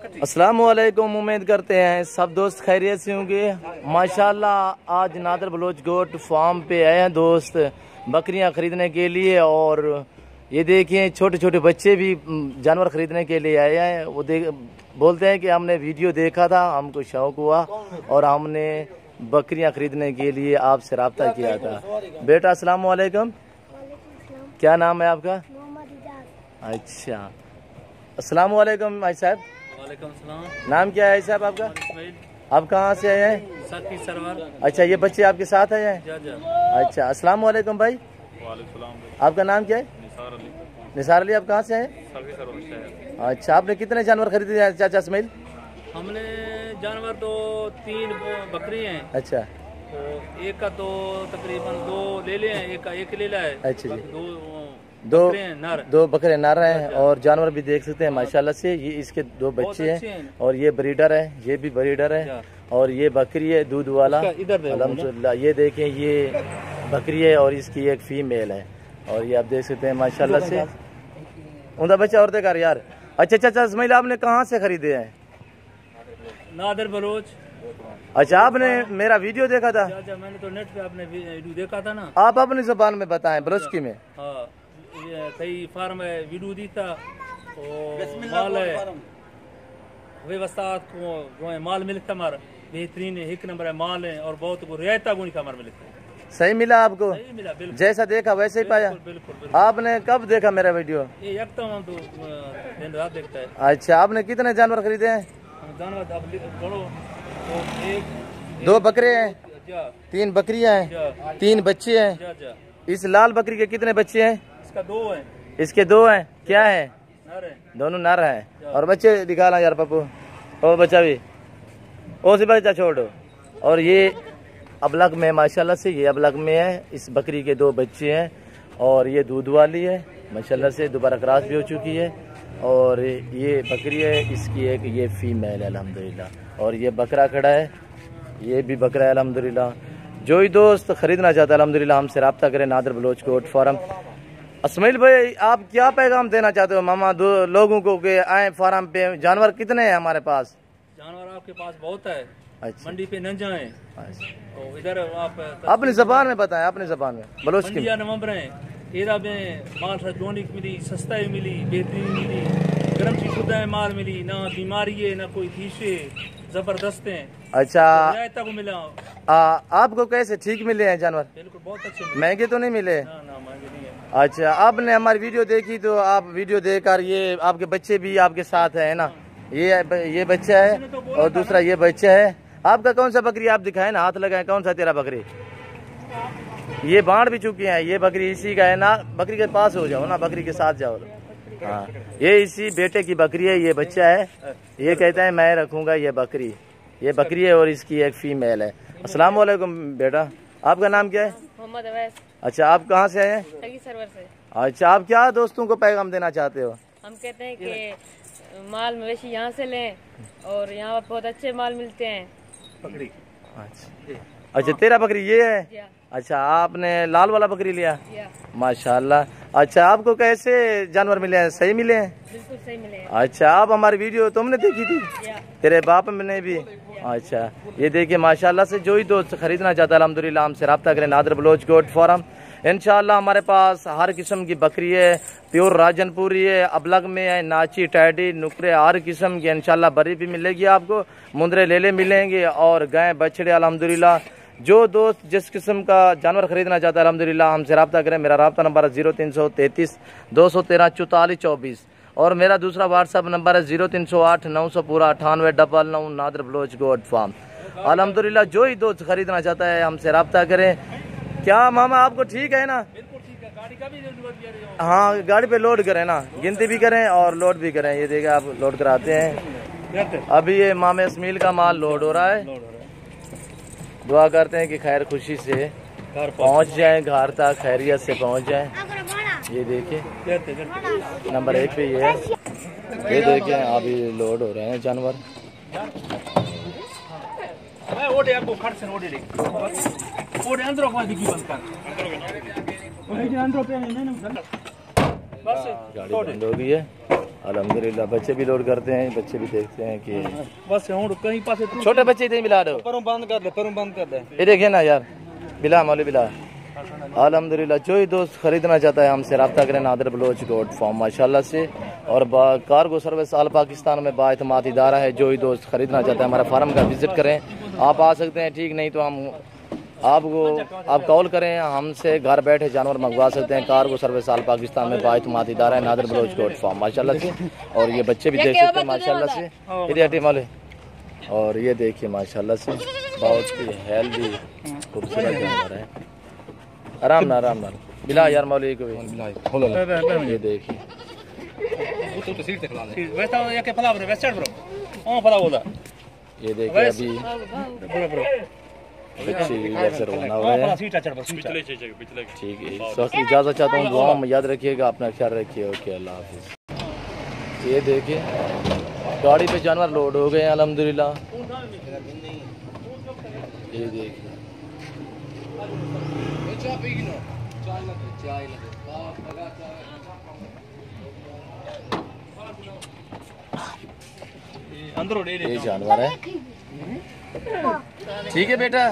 अस्सलाम वालेकुम। उम्मीद करते हैं सब दोस्त खैरियत से होंगे। माशाल्लाह आज नादर बलोच गोट फार्म पे आए हैं दोस्त बकरियां खरीदने के लिए। और ये देखिए छोटे छोटे बच्चे भी जानवर खरीदने के लिए आए हैं। वो बोलते हैं कि हमने वीडियो देखा था, हमको शौक हुआ और हमने बकरियां खरीदने के लिए आपसे रब्ता किया था। बेटा अस्सलाम वालेकुम, क्या नाम है आपका? अच्छा, अस्सलाम वालेकुम भाई साहब। वालेकुम सलाम। नाम क्या है साहब आपका? आप कहाँ से आए हैं? साकी सरवर। अच्छा, ये बच्चे आपके साथ आए हैं? अच्छा, अस्सलाम वालेकुम भाई। आपका नाम क्या है? निसार अली। आप कहाँ से आए? अच्छा, आपने कितने जानवर खरीदे हैं चाचा इस्माइल? हमने जानवर तो 3 बकरी हैं। अच्छा, तो एक का तो तकरीबन 2 ले लिए हैं, एक का एक ले लिया है। अच्छा जी, दो दो बकरे नर हैं और जानवर भी देख सकते हैं माशाल्लाह से। ये इसके 2 बच्चे हैं और ये ब्रीडर है, ये भी ब्रीडर है। और ये बकरी है दूध वाला अल्हम्दुलिल्लाह। ये देखें, ये बकरी है और इसकी एक फीमेल है और ये आप देख सकते हैं माशाल्लाह से। उनका बच्चा और देखा यार। अच्छा चाचा इस्माइल, आपने कहाँ से खरीदे हैं? नादर बलोच। अच्छा, आपने मेरा वीडियो देखा था? मैंने तो नेट पे आपने वीडियो देखा था ना। आप अपनी जुबान में बताएं बलोचकी में। हाँ, सही फार्म है, वीडियो दी था और माल है व्यवस्था को माल मिलता हमारा बेहतरीन है, 1 नंबर है माल है और बहुत रियायता गुण का हमारा मिलता है। सही मिला आपको? सही मिला, बिल्कुल जैसा देखा वैसे ही पाया? बिल्कुल। आपने कब देखा मेरा वीडियो? ये एक तो हम तो दिन रात देखता है। अच्छा, आपने कितने जानवर खरीदे हैं? जानवर तो 2 बकरे हैं, 3 बकरियां हैं, 3 बच्चे हैं। इस लाल बकरी के कितने बच्चे हैं? इसका 2 है। इसके 2 हैं। क्या है? नर है। दोनों नर हैं। और बच्चे दिखाना यार पप्पू। और बच्चा भी ओ से बच्चा छोड़ो। और ये अबलग में माशाल्लाह से, ये अबलग में है। इस बकरी के 2 बच्चे हैं और ये दूध वाली है माशाल्लाह से, दोबारा क्रॉस भी हो चुकी है। और ये बकरी है, इसकी एक ये फीमेल है अल्हम्दुलिल्लाह। और ये बकरा खड़ा है, ये भी बकरा है अल्हम्दुलिल्लाह। जो ही दोस्त खरीदना चाहता है अल्हम्दुलिल्लाह हमसे रब्ता करें नादर बलोच गोट फार्म। इस्माइल भाई, आप क्या पैगाम देना चाहते हो मामा लोगों को कि आए फार्म पे? जानवर कितने हैं हमारे पास? जानवर आपके पास बहुत है। अच्छा, मंडी पे न जाए तो इधर आप अपनी जबान में बताएं, अपनी जबान में बलोच की। नवंबर है तेरा में माल जोनिक मिली, सस्ता ही मिली, बेहतरीन मिली, गर्म चीज शुद्ध माल मिली, ना बीमारी है ना कोई फीसे, जबरदस्त है। अच्छा, तो को मिला। आपको कैसे ठीक मिले हैं जानवर? बिल्कुल बहुत अच्छे। महंगे तो नहीं मिले? ना महंगे नहीं है। अच्छा, आपने हमारी वीडियो देखी तो आप वीडियो देखकर ये आपके बच्चे भी आपके साथ है ना? ये बच्चा है और दूसरा ये बच्चा है। आपका कौन सा बकरी? आप दिखाए ना, हाथ लगाए, कौन सा तेरा बकरी? ये बांट भी चुकी है। ये बकरी इसी का है ना। बकरी के पास हो जाओ ना, बकरी के साथ जाओ। हाँ, ये इसी बेटे की बकरी है, ये बच्चा है। ये कहता है मैं रखूंगा ये बकरी। ये बकरी है और इसकी एक फीमेल है। अस्सलाम वालेकुम बेटा, आपका नाम क्या है? मोहम्मद अवैस। अच्छा, आप कहाँ से आए हैं? सगी सरवर से। अच्छा, आप क्या दोस्तों को पैगाम देना चाहते हो? हम कहते हैं कि माल मवेशी यहाँ से लें और यहाँ बहुत अच्छे माल मिलते हैं। बकरी। अच्छा, तेरा बकरी ये है? अच्छा, आपने लाल वाला बकरी लिया? माशाल्लाह। अच्छा, आपको कैसे जानवर मिले हैं? सही मिले हैं? बिल्कुल सही मिले हैं। अच्छा, आप हमारी वीडियो तुमने देखी थी? तेरे बाप ने भी? अच्छा, ये देखिए माशाल्लाह से। जो ही दोस्त खरीदना चाहता है अल्हम्दुलिल्लाह हमसे रब्ता करें नादर बलोच गोट फार्म। इंशाल्लाह हमारे पास हर किस्म की बकरी है, प्योर राजनपुरी है, अबलग में है, नाची, टैडी, नुकरे, हर किस्म की इंशाल्लाह बरी भी मिलेगी आपको, मुंदरे लेले मिलेंगे और गाय बछड़े अल्हम्दुलिल्लाह। जो दोस्त जिस किस्म का जानवर खरीदना चाहता है अल्हम्दुलिल्लाह हमसे रब्ता करें। मेरा रब्ता नंबर है 0333 213 44 24 और मेरा दूसरा व्हाट्सअप नंबर है 0308 900 पूरा 9899 नादर बलोच गोट फार्म अल्हम्दुलिल्लाह। जो ही दोस्त खरीदना चाहता है हमसे रब्ता करें। क्या मामा आपको ठीक है ना? बिल्कुल ठीक है। गाड़ी का भी हाँ, गाड़ी पे लोड करें ना, गिनती भी करें और लोड भी करें। ये देखिए आप लोड कराते हैं। अभी ये मामे इस्माइल का माल लोड हो रहा है। दुआ करते हैं कि खैर खुशी से पहुंच जाए घर तक, खैरियत से पहुंच जाए। ये देखिए नंबर 1 पे ये है। ये देखिए अभी लोड हो रहे हैं जानवर। गाड़ी बंद हो गई है। अल्हम्दुलिल्लाह बच्चे भी लोड करते हैं, बच्चे भी देखते हैं कि बस हूँ कहीं पास छोटे बच्चे इतने मिला दो, परों बंद कर दे ये देखिए ना यार, बिला मौली बिला। अल्हम्दुलिल्लाह जो ही दोस्त खरीदना चाहता है हमसे रब्ता करें नादिर बलोच गोट फार्म माशाल्लाह से। और कार्गो सर्विस आल पाकिस्तान में बाएतमाद इदारा है। जो ही दोस्त खरीदना चाहता है हमारा फार्म का विजिट करें, आप आ सकते हैं, ठीक नहीं तो हम आप कॉल करें, हमसे घर बैठे जानवर मंगवा सकते हैं। कार्गो सर्विस आल पाकिस्तान में बाएतमाद इदारा है नादिर बलोच गोट फार्म माशाल्लाह से। और ये बच्चे भी देख सकते हैं माशाल्लाह से, इधर मौले। और ये देखिए माशाल्लाह से बहुत ही हेल्दी खूबसूरत जानवर है। आराम ना बिला यार मौली को ये देखिए ये देखिए अभी बच्चे इधर से रवाना हो रहे हैं। ठीक है, इस वक्त इजाज़त चाहता हूँ, दुआ में याद रखिएगा, अपना ख्याल रखिए। ओके, अल्लाह हाफिज़। ये देखिए गाड़ी पे जानवर लोड हो गए हैं अल्हम्दुलिल्लाह। ये देखिए ये जानवर है। ठीक है बेटा।